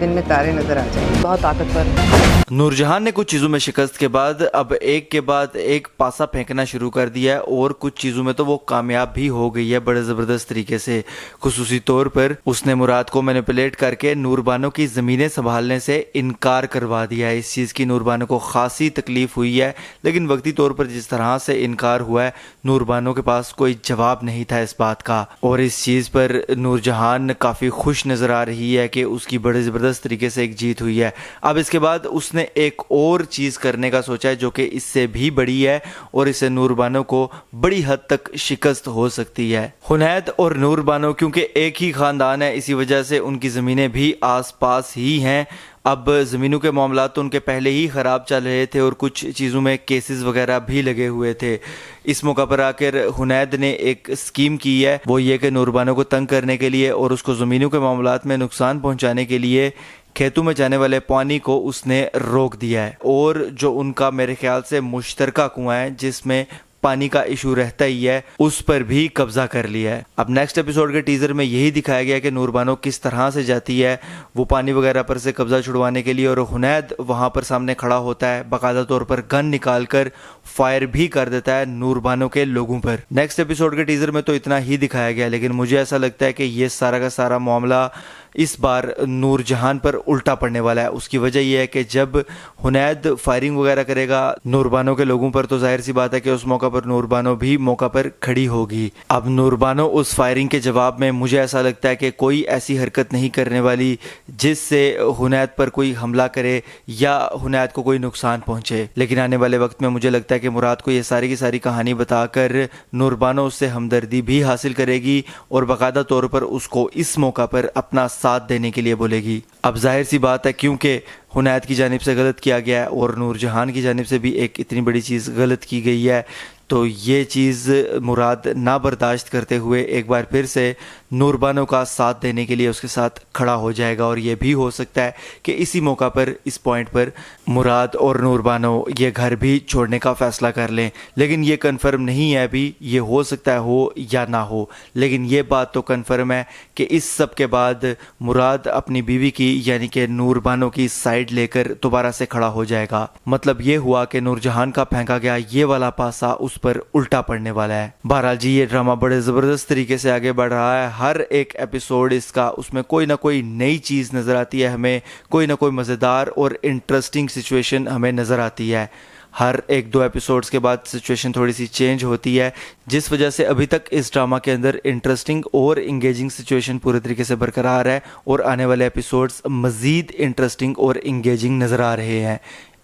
दिन में तारे नजर आ जाएंगे। बहुत ताकतवर है। नूरजहान ने कुछ चीज़ों में शिकस्त के बाद अब एक के बाद एक पासा फेंकना शुरू कर दिया है और कुछ चीज़ों में तो वो कामयाब भी हो गई है बड़े ज़बरदस्त तरीके से। खुसूसी तौर पर उसने मुराद को मैनिपुलेट करके नूरबानो की ज़मीनें संभालने से इनकार करवा दिया है। इस चीज़ की नूरबानो को खासी तकलीफ हुई है, लेकिन वक्ती तौर पर जिस तरह से इनकार हुआ है नूरबानो के पास कोई जवाब नहीं था इस बात का। और इस चीज़ पर नूरजहान काफ़ी खुश नज़र आ रही है कि उसकी बड़े ज़बरदस्त तरीके से एक जीत हुई है। अब इसके बाद उसने एक और चीज करने का सोचा है जो कि इससे भी बड़ी है और इससे नूरबानो को बड़ी हद तक शिकस्त हो सकती है। हुनैद और नूरबानो क्योंकि एक ही खानदान है, इसी वजह से उनकी ज़मीनें भी आसपास ही हैं। अब ज़मीनों के मामला तो उनके पहले ही ख़राब चल रहे थे और कुछ चीज़ों में केसेस वगैरह भी लगे हुए थे। इस मौका पर आकर हुनैद ने एक स्कीम की है, वो ये कि नूरबानो को तंग करने के लिए और उसको ज़मीनों के मामलात में नुकसान पहुंचाने के लिए खेतों में जाने वाले पानी को उसने रोक दिया है। और जो उनका मेरे ख्याल से मुश्तरका कुआं है जिसमें पानी का इशू रहता ही है, उस पर भी कब्जा कर लिया है। अब नेक्स्ट एपिसोड के टीजर में यही दिखाया गया कि नूरबानो किस तरह से जाती है वो पानी वगैरह पर से कब्जा छुड़वाने के लिए और हुनैद वहां पर सामने खड़ा होता है, बाकायदा तौर पर गन निकाल कर फायर भी कर देता है नूरबानो के लोगों पर। नेक्स्ट एपिसोड के टीजर में तो इतना ही दिखाया गया, लेकिन मुझे ऐसा लगता है कि ये सारा का सारा मामला इस बार नूरजहान पर उल्टा पड़ने वाला है। उसकी वजह यह है कि जब हुनैद फायरिंग वगैरह करेगा नूरबानो के लोगों पर तो जाहिर सी बात है कि उस मौका पर नूरबानो भी मौका पर खड़ी होगी। अब नूरबानो उस फायरिंग के जवाब में मुझे ऐसा लगता है कि कोई ऐसी हरकत नहीं करने वाली जिससे हुनैद पर कोई हमला करे या हुनैद को कोई नुकसान पहुंचे। लेकिन आने वाले वक्त में मुझे लगता है कि मुराद को ये सारी की सारी कहानी बताकर नूरबानो उससे हमदर्दी भी हासिल करेगी और बाकायदा तौर पर उसको इस मौका पर अपना साथ देने के लिए बोलेगी। अब जाहिर सी बात है क्योंकि हुनैद की जानिब से गलत किया गया है और नूरजहान की जानिब से भी एक इतनी बड़ी चीज़ गलत की गई है, तो ये चीज़ मुराद ना बर्दाश्त करते हुए एक बार फिर से नूरबानो का साथ देने के लिए उसके साथ खड़ा हो जाएगा। और ये भी हो सकता है कि इसी मौका पर इस पॉइंट पर मुराद और नूरबानो ये घर भी छोड़ने का फ़ैसला कर लें। लेकिन ये कंफर्म नहीं है अभी, ये हो सकता है हो या ना हो, लेकिन ये बात तो कंफर्म है कि इस सब के बाद मुराद अपनी बीवी की यानी कि नूरबानो की साइड लेकर दोबारा से खड़ा हो जाएगा। मतलब ये हुआ कि नूरजहान का फेंका गया ये वाला पासा उस पर उल्टा पड़ने वाला है। बहरहाल जी ये ड्रामा बड़े ज़बरदस्त तरीके से आगे बढ़ रहा है। हर एक एपिसोड इसका उसमें कोई ना कोई नई चीज़ नज़र आती है, हमें कोई ना कोई मज़ेदार और इंटरेस्टिंग सिचुएशन हमें नज़र आती है। हर एक दो एपिसोड्स के बाद सिचुएशन थोड़ी सी चेंज होती है, जिस वजह से अभी तक इस ड्रामा के अंदर इंटरेस्टिंग और इंगेजिंग सिचुएशन पूरे तरीके से बरकरार है और आने वाले एपिसोड्स मज़ीद इंटरेस्टिंग और इंगेजिंग नज़र आ रहे हैं।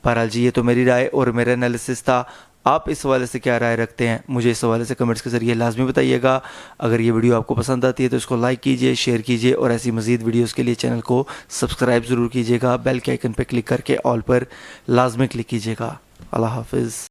बहरहाल जी ये तो मेरी राय और मेरा एनालिसिस था। आप इस हवाले से क्या राय रखते हैं मुझे इस हवाले से कमेंट्स के ज़रिए लाजमी बताइएगा। अगर ये वीडियो आपको पसंद आती है तो इसको लाइक कीजिए, शेयर कीजिए और ऐसी मज़ीद वीडियोस के लिए चैनल को सब्सक्राइब ज़रूर कीजिएगा। बेल के आइकन पर क्लिक करके ऑल पर लाजमी क्लिक कीजिएगा। अल्लाह हाफिज़।